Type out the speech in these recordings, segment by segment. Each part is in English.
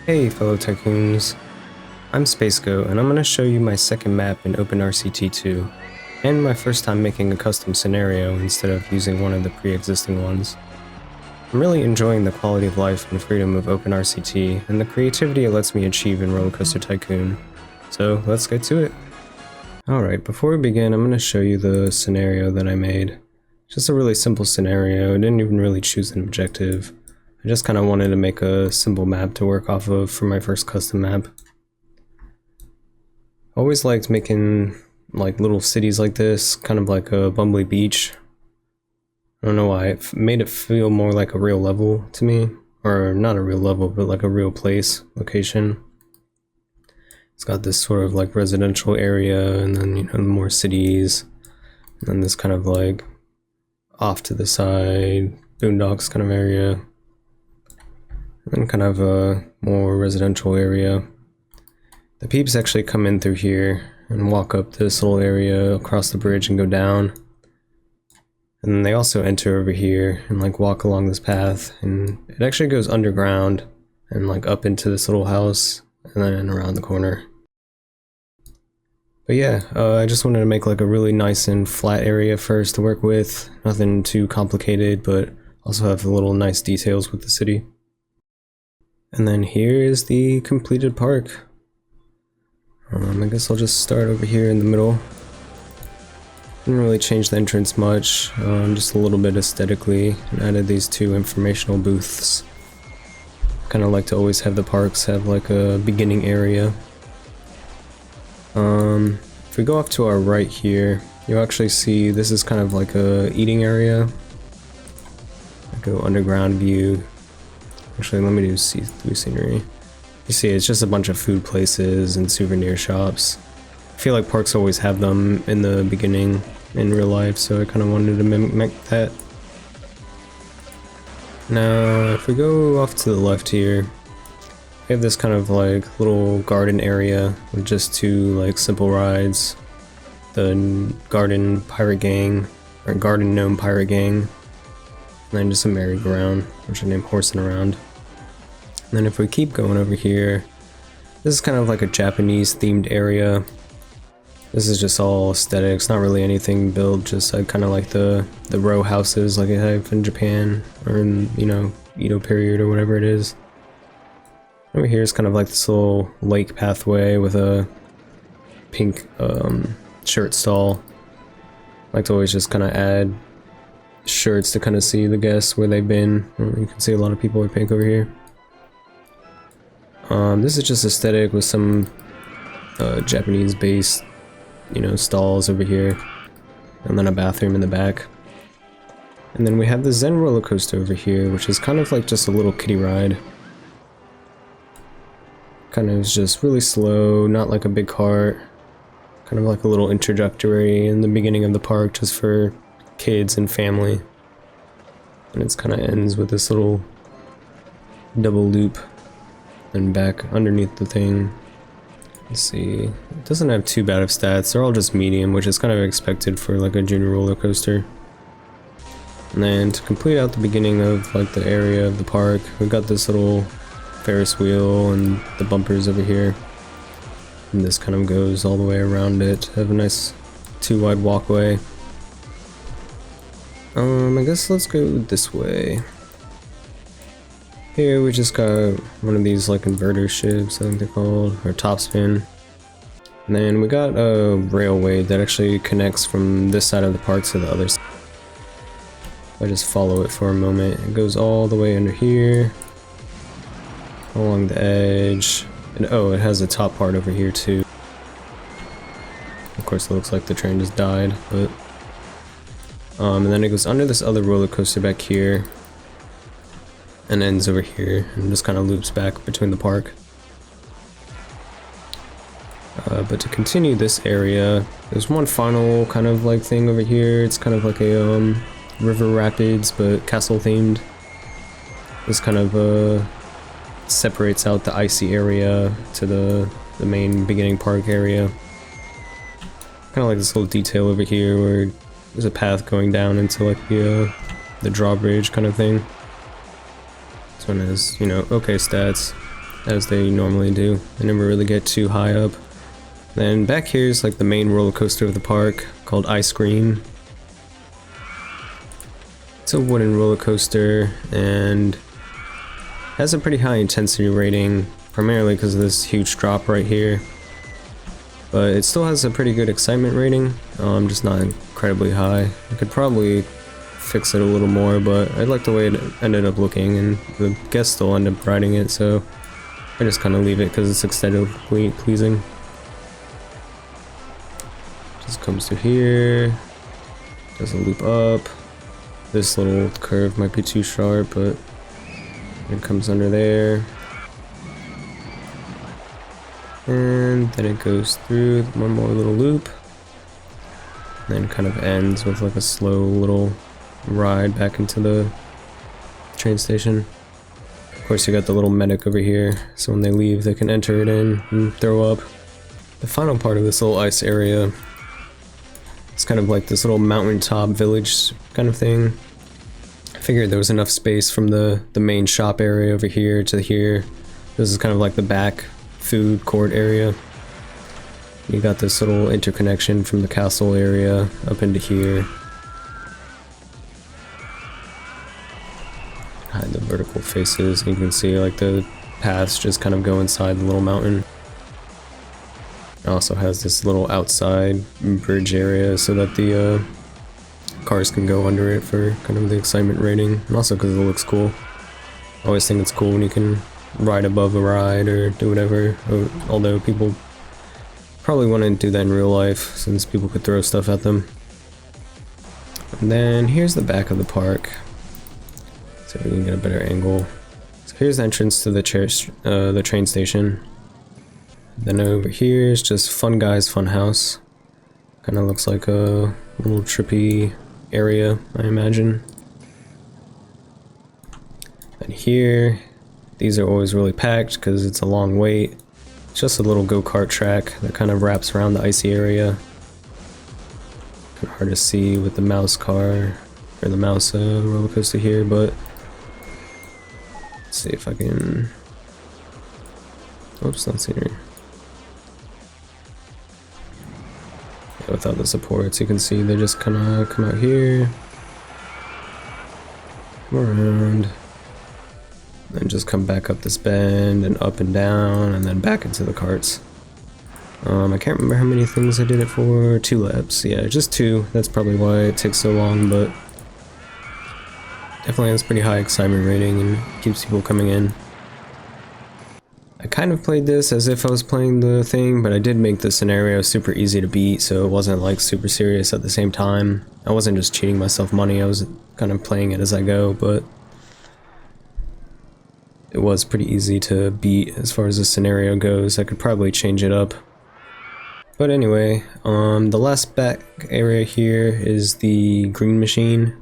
Hey fellow tycoons, I'm SpaceGo and I'm going to show you my second map in OpenRCT2, and my first time making a custom scenario instead of using one of the pre-existing ones. I'm really enjoying the quality of life and freedom of OpenRCT and the creativity it lets me achieve in Roller Coaster Tycoon, so let's get to it. Alright, before we begin I'm going to show you the scenario that I made. Just a really simple scenario. I didn't even really choose an objective. I just kind of wanted to make a simple map to work off of for my first custom map. Always liked making like little cities like this, kind of like a Bumbly Beach. I don't know why, it made it feel more like a real level to me. Or not a real level, but like a real place, location. It's got this sort of like residential area, and then, you know, more cities. And then this kind of like off to the side, boondocks kind of area. And kind of a more residential area. The peeps actually come in through here and walk up this little area across the bridge and go down. And then they also enter over here and like walk along this path, and it actually goes underground and like up into this little house and then around the corner. But yeah, I just wanted to make like a really nice and flat area first to work with. Nothing too complicated, but also have little nice details with the city. And then here is the completed park. I guess I'll just start over here in the middle. Didn't really change the entrance much, just a little bit aesthetically, and added these two informational booths. Kind of like to always have the parks have like a beginning area. If we go off to our right here, you'll actually see this is kind of like a eating area. I go underground view. Actually, let me do see-through scenery. You see, it's just a bunch of food places and souvenir shops. I feel like parks always have them in the beginning in real life, so I kind of wanted to mimic that. Now, if we go off to the left here, we have this kind of like little garden area with just two like simple rides. The Garden Pirate Gang, or Garden Gnome Pirate Gang. And then just a merry-go-round, which I named Horsing Around. And then if we keep going over here, this is kind of like a Japanese themed area. This is just all aesthetics, not really anything built, just kind of like the row houses like I have in Japan, or in, you know, Edo period or whatever it is. Over here is kind of like this little lake pathway with a pink shirt stall. I like to always just kind of add shirts to kind of see the guests where they've been. You can see a lot of people wear pink over here. This is just aesthetic with some Japanese based, you know, stalls over here, and then a bathroom in the back. And then we have the Zen roller coaster over here, which is kind of like just a little kiddie ride. Kind of is just really slow, not like a big cart. Kind of like a little introductory in the beginning of the park, just for kids and family. And it kind of ends with this little double loop and back underneath the thing. Let's see, it doesn't have too bad of stats, they're all just medium, which is kind of expected for like a junior roller coaster. And then to complete out the beginning of like the area of the park, we've got this little Ferris wheel and the bumpers over here. And this kind of goes all the way around it. Have a nice 2-wide walkway. I guess let's go this way. Here we just got one of these like inverter ships, I think they're called, or topspin. And then we got a railway that actually connects from this side of the park to the other side. I just follow it for a moment. It goes all the way under here, along the edge, and oh, it has a top part over here too. Of course, it looks like the train just died, but and then it goes under this other roller coaster back here, and ends over here, and just kind of loops back between the park. But to continue this area, there's one final kind of like thing over here. It's kind of like a river rapids, but castle themed. This kind of separates out the icy area to the main beginning park area. Kind of like this little detail over here where there's a path going down into like the drawbridge kind of thing. This one has, you know, okay stats. as they normally do. They never really get too high up. Then back here is like the main roller coaster of the park called Ice Cream. It's a wooden roller coaster and has a pretty high intensity rating, primarily because of this huge drop right here. But it still has a pretty good excitement rating, just not incredibly high. I could probably fix it a little more, but I like the way it ended up looking, and the guests still end up riding it, so I just kind of leave it because it's aesthetically pleasing. Just comes through here, does a loop up. This little curve might be too sharp, but it comes under there. And then it goes through one more little loop. And then kind of ends with like a slow little ride back into the train station. Of course, you got the little medic over here, so when they leave they can enter it in and throw up. The final part of this little ice area, it's kind of like this little mountaintop village kind of thing. I figured there was enough space from the main shop area over here to here. This is kind of like the back food court area. You got this little interconnection from the castle area up into here. Hide the vertical faces, and you can see like the paths just kind of go inside the little mountain. It also has this little outside bridge area so that the cars can go under it for kind of the excitement rating, and also because it looks cool. I always think it's cool when you can ride above a ride or do whatever, although people probably wouldn't do that in real life since people could throw stuff at them. And then here's the back of the park, so we can get a better angle. So here's the entrance to the train station. Then over here is just Fun Guys Fun House. Kind of looks like a little trippy area, I imagine. And here, these are always really packed because it's a long wait. It's just a little go-kart track that kind of wraps around the icy area. Kind of hard to see with the mouse car, or the mouse roller coaster here, but let's see if I can... Oops, not scenery. Yeah, without the supports, you can see they just kind of come out here, come around, then just come back up this bend and up and down and then back into the carts. I can't remember how many things I did it for. 2 laps. Yeah, just 2. That's probably why it takes so long, but definitely has pretty high excitement rating and keeps people coming in. I kind of played this as if I was playing the thing, but I did make the scenario super easy to beat, so it wasn't like super serious at the same time. I wasn't just cheating myself money, I was kind of playing it as I go, but it was pretty easy to beat as far as the scenario goes. I could probably change it up. But anyway, the last back area here is the green machine.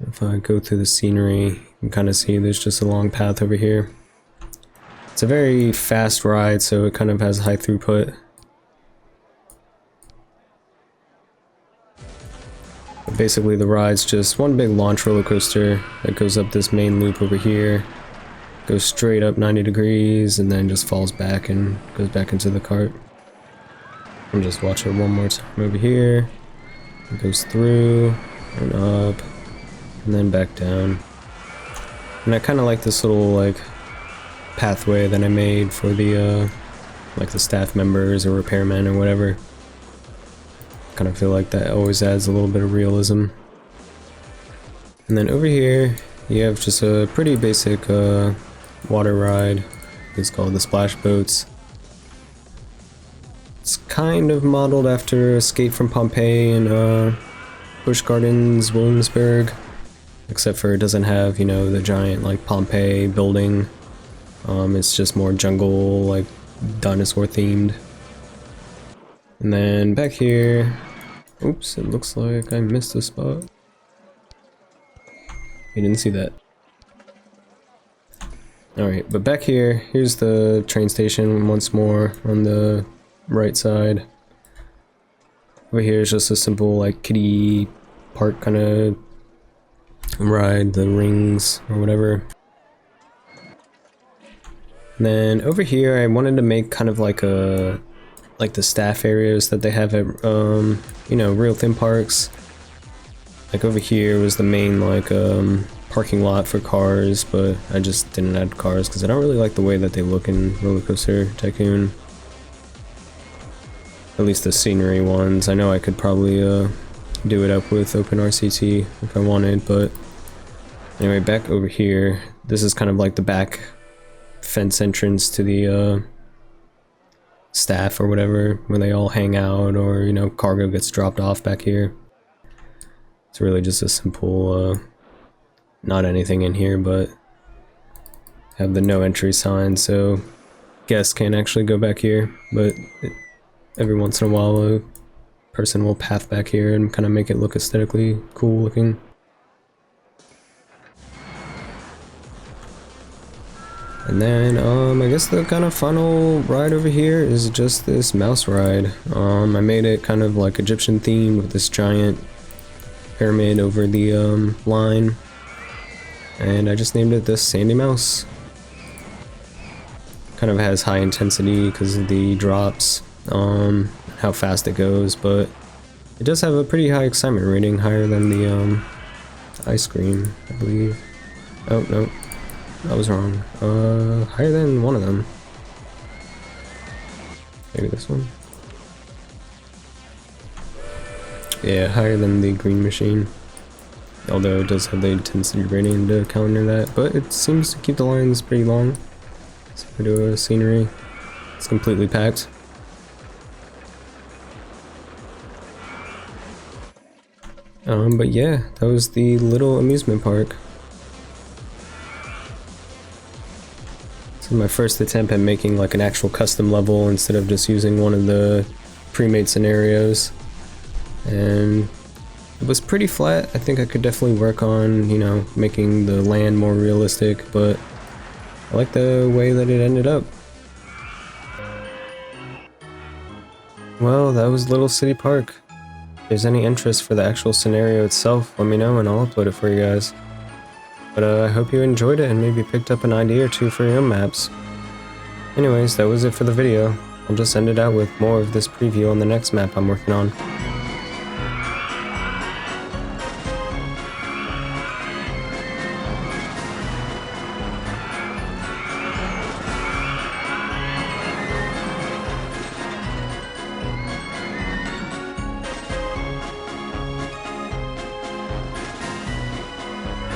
If I go through the scenery, you can kind of see there's just a long path over here. It's a very fast ride, so it kind of has high throughput. But basically the ride's just one big launch roller coaster that goes up this main loop over here, goes straight up 90 degrees, and then just falls back and goes back into the cart. And just watch it one more time over here. It goes through and up and then back down. And I kind of like this little like pathway that I made for the like the staff members or repairmen or whatever. Kind of feel like that always adds a little bit of realism. And then over here you have just a pretty basic water ride. It's called the Splash Boats. It's kind of modeled after Escape from Pompeii and Busch Gardens Williamsburg, except for it doesn't have, you know, the giant like Pompeii building. It's just more jungle, like dinosaur themed. And then back here, oops, it looks like I missed a spot. You didn't see that. Alright, but back here, here's the train station once more on the right side. Over here is just a simple like kiddie park kind of ride, the rings or whatever. And then over here I wanted to make kind of like the staff areas that they have at you know, real theme parks. Like over here was the main like parking lot for cars, but I just didn't add cars because I don't really like the way that they look in Roller Coaster Tycoon. At least the scenery ones. I know I could probably do it up with Open RCT if I wanted, but anyway, back over here, this is kind of like the back fence entrance to the staff or whatever, where they all hang out, or you know, cargo gets dropped off back here. It's really just a simple not anything in here, but have the no entry sign so guests can't actually go back here, but every once in a while a person will path back here and kind of make it look aesthetically cool looking. And then I guess the kind of final ride over here is just this mouse ride. I made it kind of like Egyptian themed with this giant pyramid over the line, and I just named it the Sandy Mouse. Kind of has high intensity because of the drops, how fast it goes, but it does have a pretty high excitement rating, higher than the ice cream, I believe. Oh no, I was wrong. Higher than one of them. Maybe this one? Yeah, higher than the green machine. Although it does have the intensity rating to counter that, but it seems to keep the lines pretty long. Compared to scenery, it's completely packed. But yeah, that was the little amusement park. This is my first attempt at making like an actual custom level instead of just using one of the pre-made scenarios. And it was pretty flat. I think I could definitely work on, you know, making the land more realistic, but I like the way that it ended up. Well, that was Little City Park. If there's any interest for the actual scenario itself, let me know and I'll upload it for you guys. But I hope you enjoyed it and maybe picked up an idea or two for your own maps. Anyways, that was it for the video. I'll just end it out with more of this preview on the next map I'm working on.